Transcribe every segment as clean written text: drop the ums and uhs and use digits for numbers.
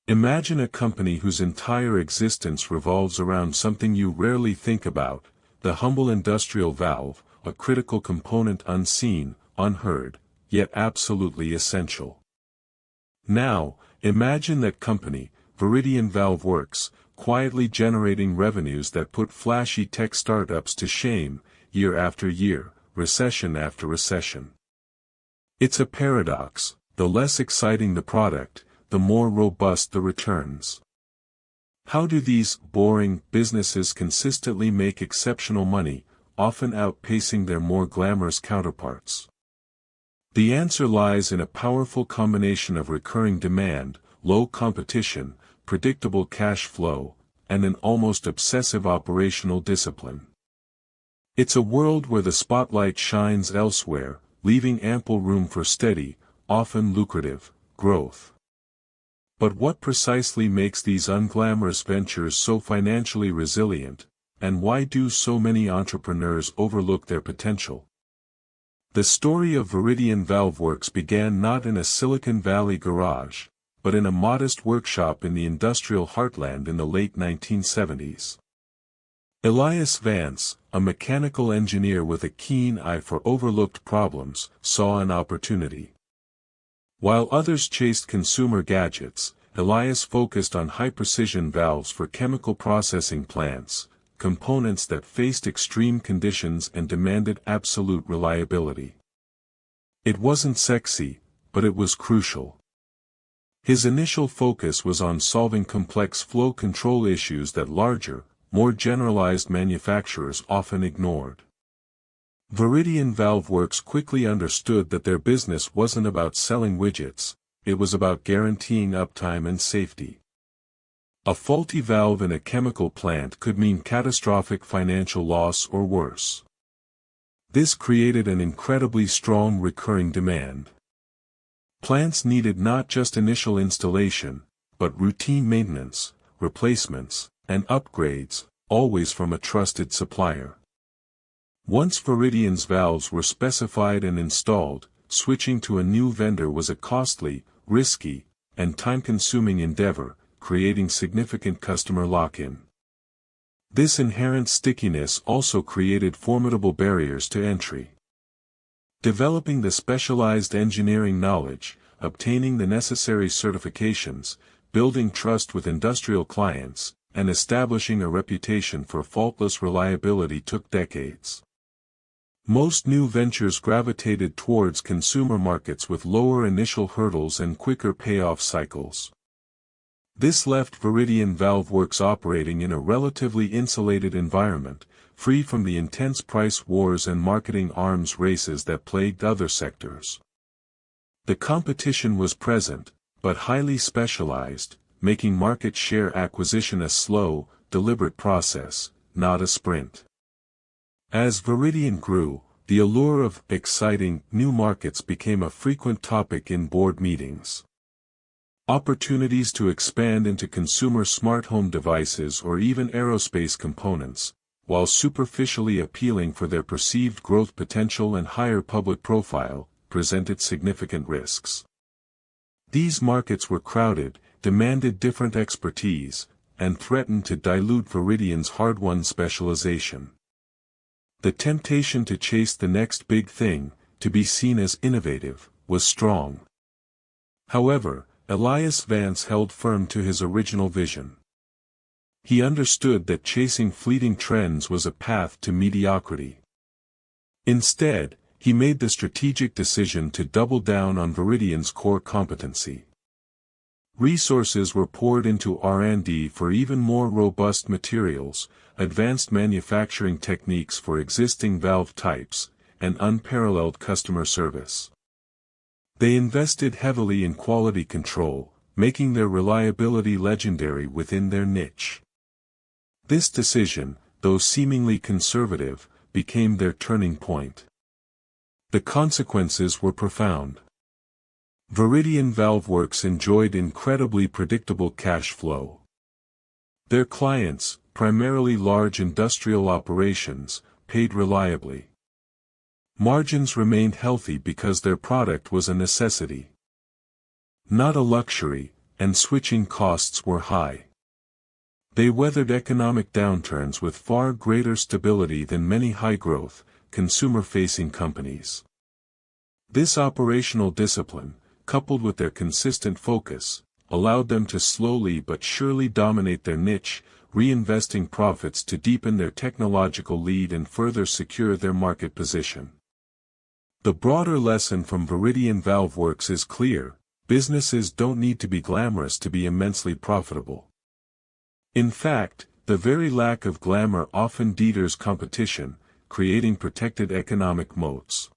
Imagine a company whose entire existence revolves around something you rarely think about, the humble industrial valve, a critical component unseen, unheard, yet absolutely essential. Now, imagine that company, Viridian Valve Works, quietly generating revenues that put flashy tech startups to shame, year after year, recession after recession. It's a paradox: the less exciting the product, the more robust the returns. How do these boring businesses consistently make exceptional money, often outpacing their more glamorous counterparts? The answer lies in a powerful combination of recurring demand, low competition, predictable cash flow, and an almost obsessive operational discipline. It's a world where the spotlight shines elsewhere, leaving ample room for steady, often lucrative, growth. But what precisely makes these unglamorous ventures so financially resilient, and why do so many entrepreneurs overlook their potential? The story of Viridian Valve Works began not in a Silicon Valley garage, but in a modest workshop in the industrial heartland in the late 1970s. Elias Vance, a mechanical engineer with a keen eye for overlooked problems, saw an opportunity. While others chased consumer gadgets, Elias focused on high-precision valves for chemical processing plants, components that faced extreme conditions and demanded absolute reliability. It wasn't sexy, but it was crucial. His initial focus was on solving complex flow control issues that larger, more generalized manufacturers often ignored. Viridian Valve Works quickly understood that their business wasn't about selling widgets, it was about guaranteeing uptime and safety. A faulty valve in a chemical plant could mean catastrophic financial loss or worse. This created an incredibly strong recurring demand. Plants needed not just initial installation, but routine maintenance, replacements, and upgrades, always from a trusted supplier. Once Viridian's valves were specified and installed, switching to a new vendor was a costly, risky, and time-consuming endeavor, creating significant customer lock-in. This inherent stickiness also created formidable barriers to entry. Developing the specialized engineering knowledge, obtaining the necessary certifications, building trust with industrial clients, and establishing a reputation for faultless reliability took decades. Most new ventures gravitated towards consumer markets with lower initial hurdles and quicker payoff cycles. This left Viridian Valve Works operating in a relatively insulated environment, free from the intense price wars and marketing arms races that plagued other sectors. The competition was present, but highly specialized, making market share acquisition a slow, deliberate process, not a sprint. As Viridian grew, the allure of exciting new markets became a frequent topic in board meetings. Opportunities to expand into consumer smart home devices or even aerospace components, while superficially appealing for their perceived growth potential and higher public profile, presented significant risks. These markets were crowded, demanded different expertise, and threatened to dilute Viridian's hard-won specialization. The temptation to chase the next big thing, to be seen as innovative, was strong. However, Elias Vance held firm to his original vision. He understood that chasing fleeting trends was a path to mediocrity. Instead, he made the strategic decision to double down on Viridian's core competency. Resources were poured into R&D for even more robust materials, advanced manufacturing techniques for existing valve types, and unparalleled customer service. They invested heavily in quality control, making their reliability legendary within their niche. This decision, though seemingly conservative, became their turning point. The consequences were profound. Viridian Valve Works enjoyed incredibly predictable cash flow. Their clients, primarily large industrial operations, paid reliably. Margins remained healthy because their product was a necessity. Not a luxury, and switching costs were high. They weathered economic downturns with far greater stability than many high-growth, consumer-facing companies. This operational discipline, coupled with their consistent focus, allowed them to slowly but surely dominate their niche, reinvesting profits to deepen their technological lead and further secure their market position. The broader lesson from Viridian Valveworks is clear: businesses don't need to be glamorous to be immensely profitable. In fact, the very lack of glamour often deters competition, creating protected economic moats.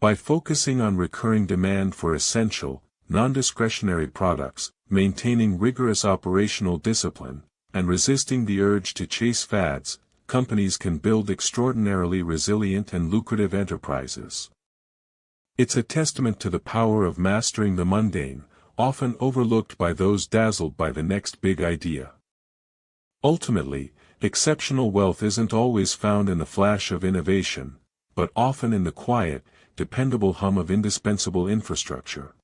By focusing on recurring demand for essential, non-discretionary products, maintaining rigorous operational discipline, and resisting the urge to chase fads, companies can build extraordinarily resilient and lucrative enterprises. It's a testament to the power of mastering the mundane, often overlooked by those dazzled by the next big idea. Ultimately, exceptional wealth isn't always found in the flash of innovation, but often in the quiet, dependable hum of indispensable infrastructure.